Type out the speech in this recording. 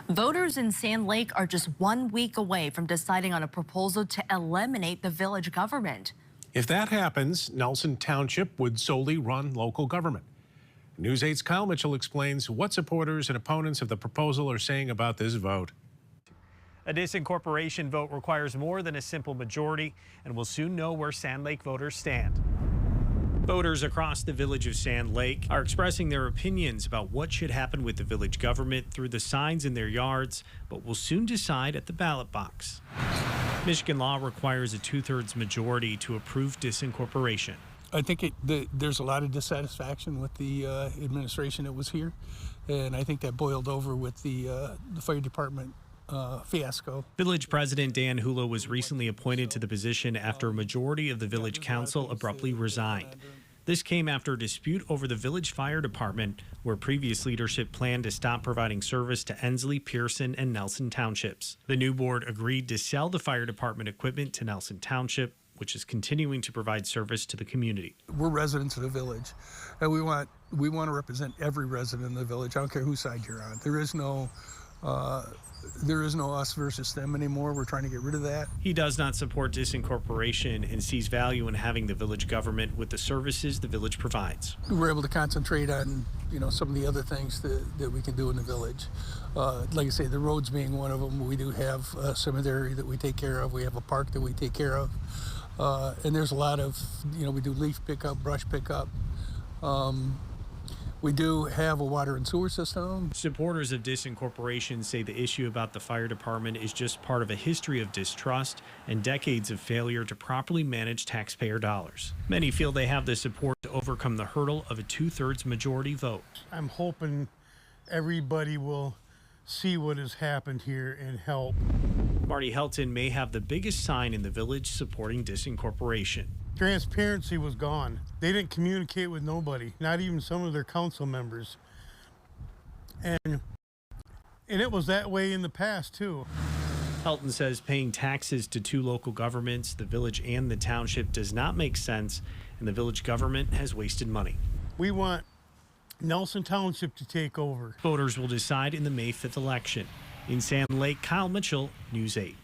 Voters in Sand Lake are just 1 week away from deciding on a proposal to eliminate the village government. If that happens, Nelson Township would solely run local government. News 8's Kyle Mitchell explains what supporters and opponents of the proposal are saying about this vote. A disincorporation vote requires more than a simple majority, and we'll soon know where Sand Lake voters stand. Voters across the village of Sand Lake are expressing their opinions about what should happen with the village government through the signs in their yards, but will soon decide at the ballot box. Michigan law requires a 2/3 majority to approve disincorporation. I think there's a lot of dissatisfaction with the administration that was here, and I think that boiled over with the fire department fiasco. Village President Dan Hula was recently appointed to the position after a majority of the village council abruptly resigned. This came after a dispute over the village fire department, where previous leadership planned to stop providing service to Ensley, Pearson, and Nelson townships. The new board agreed to sell the fire department equipment to Nelson Township, which is continuing to provide service to the community. We're residents of the village, and we want to represent every resident in the village. I don't care whose side you're on. There is no us versus them anymore. We're trying to get rid of that. He does not support disincorporation and sees value in having the village government with the services the village provides. We're able to concentrate on, some of the other things that we can do in the village. Like I say, the roads being one of them. We do have a cemetery that we take care of. We have a park that we take care of. And there's a lot of, we do leaf pickup, brush pickup. We do have a water and sewer system. Supporters of disincorporation say the issue about the fire department is just part of a history of distrust and decades of failure to properly manage taxpayer dollars. Many feel they have the support to overcome the hurdle of a 2/3 majority vote. I'm hoping everybody will see what has happened here and help. Marty Helton may have the biggest sign in the village supporting disincorporation. Transparency was gone. They didn't communicate with nobody, not even some of their council members. And it was that way in the past, too. Helton says paying taxes to two local governments, the village and the township, does not make sense, and the village government has wasted money. We want Nelson Township to take over. Voters will decide in the May 5th election. In Sand Lake, Kyle Mitchell, News 8.